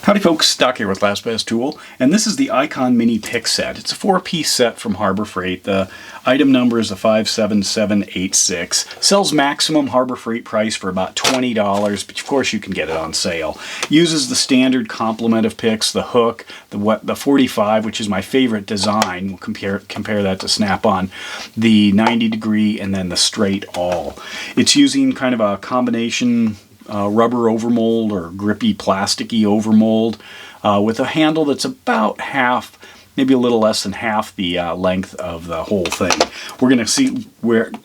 Howdy folks, Stock here with LastPass Tool, and this is the Icon Mini Pick Set. It's a 4-piece set from Harbor Freight. The item number is a 57786. Sells maximum Harbor Freight price for about $20, but of course you can get it on sale. Uses the standard complement of picks, the hook, the 45, which is my favorite design. We'll compare that to Snap-on, the 90 degree, and then the straight awl. It's using kind of a combination rubber overmold or grippy plasticky overmold with a handle that's about half, maybe a little less than half the length of the whole thing. We're going to see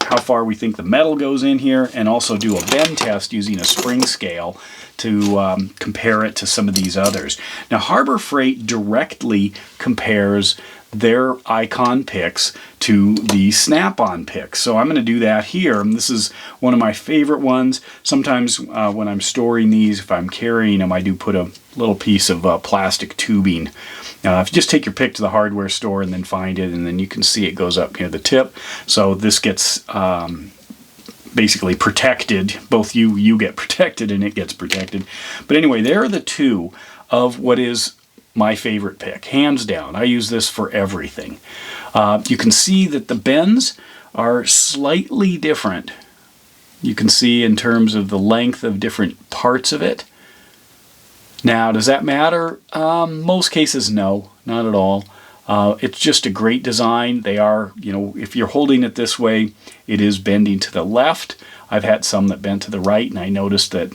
how far we think the metal goes in here, and also do a bend test using a spring scale to compare it to some of these others. Now Harbor Freight directly compares their Icon picks to the Snap-on picks. So I'm going to do that here. And this is one of my favorite ones. Sometimes when I'm storing these, if I'm carrying them, I do put a little piece of plastic tubing. If you just take your pick to the hardware store and then find it, and then you can see it goes up near the tip. So this gets basically protected. Both you get protected and it gets protected. But anyway, there are the two of what is my favorite pick, hands down. I use this for everything. You can see that the bends are slightly different. You can see in terms of the length of different parts of it. Now, does that matter? Most cases, no, not at all. It's just a great design. They are, if you're holding it this way, it is bending to the left. I've had some that bent to the right, and I noticed that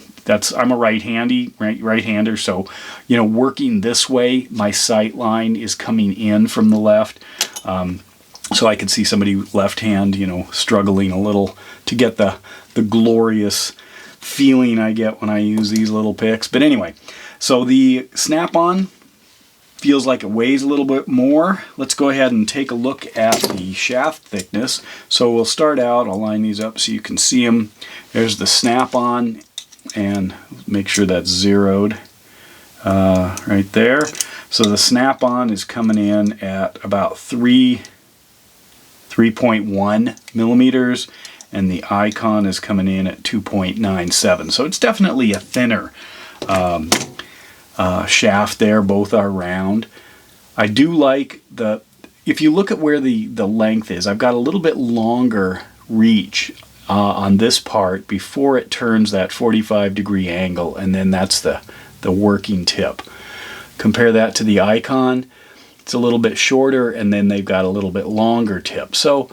I'm a right-hander, so working this way, my sight line is coming in from the left. So I could see somebody left hand, struggling a little to get the glorious feeling I get when I use these little picks. But anyway, so the Snap-on feels like it weighs a little bit more. Let's go ahead and take a look at the shaft thickness. So we'll start out, I'll line these up so you can see them. There's the Snap-on, and make sure that's zeroed right there. So the Snap-on is coming in at about 3.1 millimeters, and the Icon is coming in at 2.97. So it's definitely a thinner shaft there. Both are round. I do like if you look at where the length is, I've got a little bit longer reach on this part before it turns that 45-degree angle, and then that's the working tip. Compare that to the Icon. It's a little bit shorter, and then they've got a little bit longer tip. So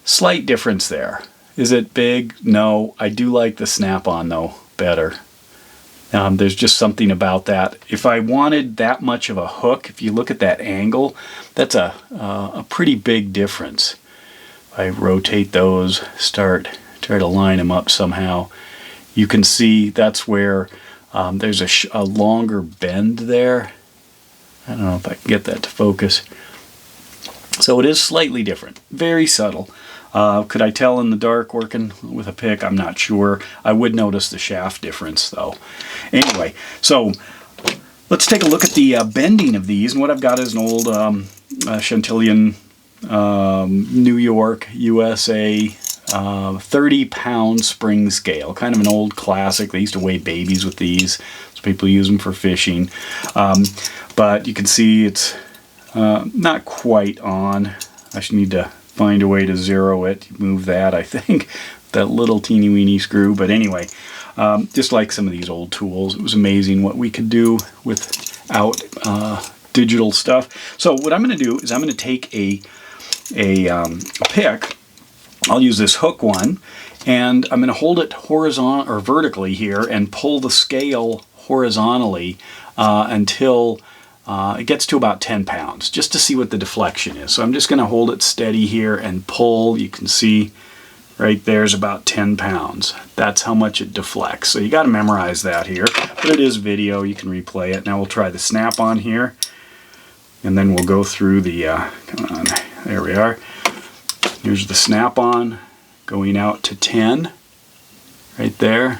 slight difference there. Is it big? No. I do like the Snap-on though better. There's just something about that. If I wanted that much of a hook, if you look at that angle, that's a pretty big difference. If I rotate those, try to line them up somehow, you can see that's where there's a longer bend there. I don't know if I can get that to focus. So it is slightly different, very subtle. Could I tell in the dark working with a pick? I'm not sure. I would notice the shaft difference though. Anyway, so let's take a look at the bending of these. And what I've got is an old Chantillion, New York, USA, 30-pound spring scale. Kind of an old classic. They used to weigh babies with these. So people use them for fishing. But you can see it's not quite on. I should need to find a way to zero it. Move that, I think. That little teeny weeny screw. But anyway, just like some of these old tools, it was amazing what we could do without digital stuff. So what I'm going to do is I'm going to take a pick. I'll use this hook one, and I'm going to hold it horizontal or vertically here and pull the scale horizontally until it gets to about 10 pounds, just to see what the deflection is. So I'm just going to hold it steady here and pull. You can see right there's about 10 pounds. That's how much it deflects. So you got to memorize that here, but it is video. You can replay it. Now we'll try the Snap-on here, and then we'll go through the, come on, there we are. Here's the Snap-on going out to 10 right there.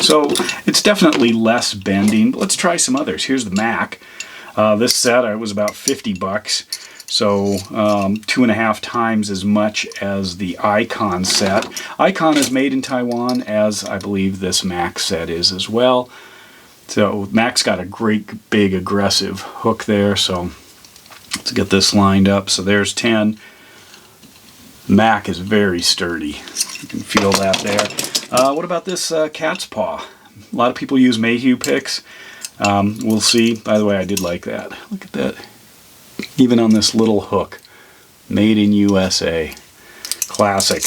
So it's definitely less bending, but let's try some others. Here's the Mac. This set was about $50. So 2.5 times as much as the Icon set. Icon is made in Taiwan, as I believe this Mac set is as well. So Mac's got a great big aggressive hook there. So let's get this lined up. So there's 10. Mac is very sturdy. You can feel that there. What about this cat's paw? A lot of people use Mayhew picks. We'll see. By the way, I did like that. Look at that. Even on this little hook. Made in USA. Classic.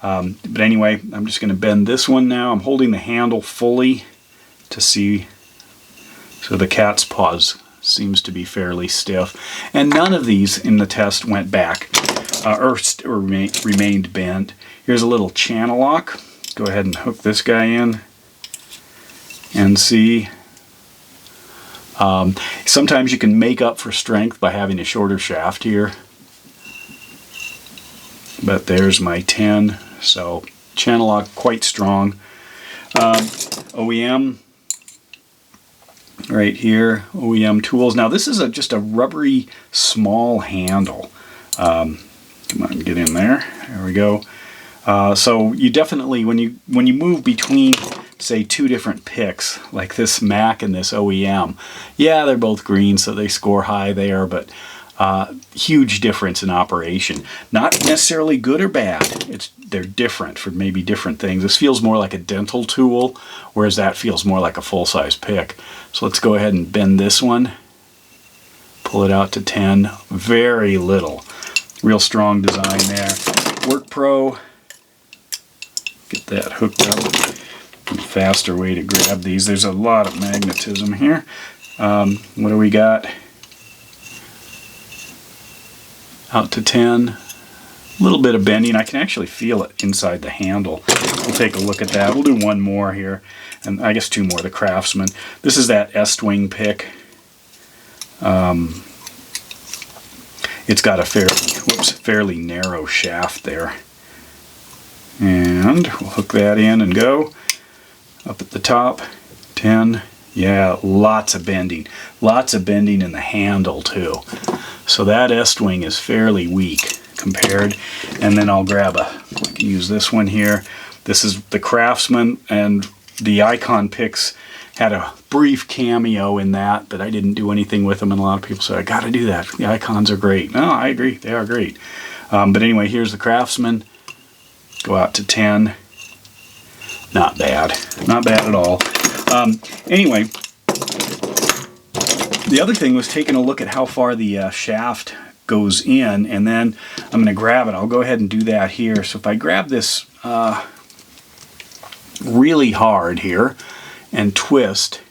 But anyway, I'm just going to bend this one now. I'm holding the handle fully to see. So the cat's paws seems to be fairly stiff. And none of these in the test went back or remained bent. Here's a little channel lock. Go ahead and hook this guy in and see. Sometimes you can make up for strength by having a shorter shaft here. But there's my 10. So channel lock quite strong. OEM right here, OEM tools. Now this is just a rubbery small handle. Come on, get in there. There we go. So you definitely, when you move between, say, two different picks, like this Mac and this OEM, yeah, they're both green, so they score high there, but huge difference in operation. Not necessarily good or bad. They're different for maybe different things. This feels more like a dental tool, whereas that feels more like a full-size pick. So let's go ahead and bend this one. Pull it out to 10. Very little. Real strong design there. WorkPro. Get that hooked up. Faster way to grab these. There's a lot of magnetism here. What do we got? Out to 10. A little bit of bending. I can actually feel it inside the handle. We'll take a look at that. We'll do one more here, and I guess two more. The Craftsman. This is that Estwing pick. It's got a fairly narrow shaft there. And we'll hook that in and go. Up at the top, 10. Yeah, lots of bending. Lots of bending in the handle too. So that Estwing is fairly weak compared. And then I'll grab I can use this one here. This is the Craftsman, and the Icon picks had a brief cameo in that, but I didn't do anything with them, and a lot of people say, I gotta do that. The Icons are great. No, I agree, they are great. But anyway, here's the Craftsman. Go out to 10. Not bad. Not bad at all. Anyway, the other thing was taking a look at how far the shaft goes in, and then I'm going to grab it. I'll go ahead and do that here. So if I grab this really hard here and twist,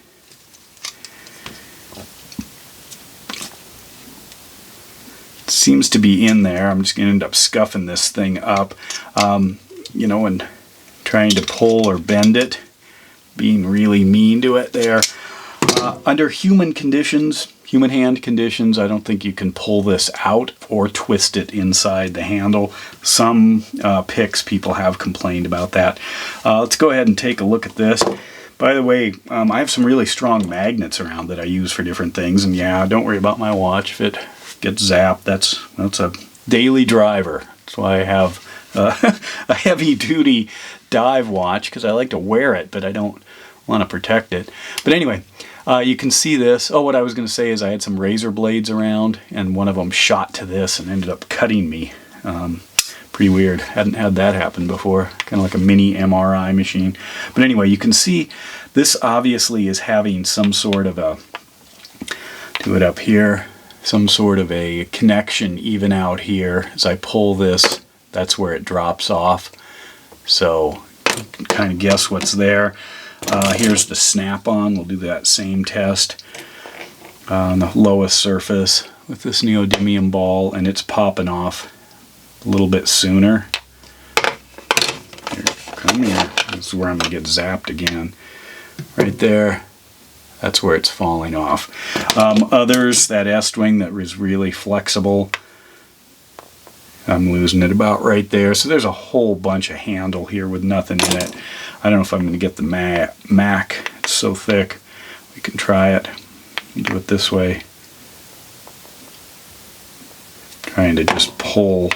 it seems to be in there. I'm just going to end up scuffing this thing up, you know, and trying to pull or bend it, being really mean to it there. Under human hand conditions, I don't think you can pull this out or twist it inside the handle. Some picks, people have complained about that. Let's go ahead and take a look at this. By the way, I have some really strong magnets around that I use for different things, and yeah, don't worry about my watch. If it gets zapped, that's a daily driver. That's why I have a heavy-duty dive watch, because I like to wear it, but I don't want to protect it. But anyway, you can see this. Oh, what I was going to say is I had some razor blades around, and one of them shot to this and ended up cutting me. Pretty weird. Hadn't had that happen before. Kind of like a mini MRI machine. But anyway, you can see this obviously is having some sort of a, do it up here, some sort of a connection even out here. As I pull this, that's where it drops off. So you can kind of guess what's there. Here's the snap-on. We'll do that same test on the lowest surface with this neodymium ball, and it's popping off a little bit sooner. Here, come here. This is where I'm going to get zapped again. Right there. That's where it's falling off. Others, that Estwing that was really flexible, I'm losing it about right there. So there's a whole bunch of handle here with nothing in it. I don't know if I'm going to get the Mac. It's so thick. We can try it. Do it this way. trying to just pull.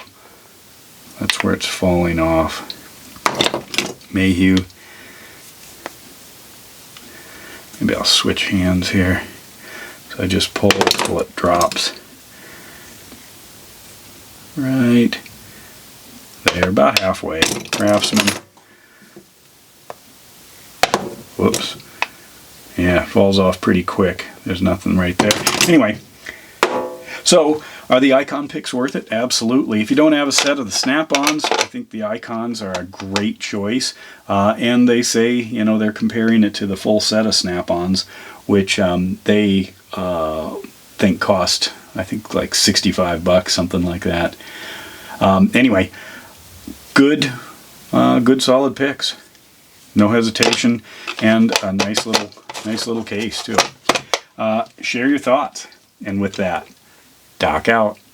That's where it's falling off. Mayhew. Maybe I'll switch hands here. So I just pull till it drops. Right there, about halfway. Craftsman. Whoops. Yeah, it falls off pretty quick. There's nothing right there. Anyway, so are the Icon picks worth it? Absolutely. If you don't have a set of the Snap-ons, I think the Icons are a great choice. And they say, you know, they're comparing it to the full set of Snap-ons, which they think cost, I think, like $65, something like that. Anyway, good solid picks. No hesitation, and a nice little case too. Share your thoughts, and with that, Doc out.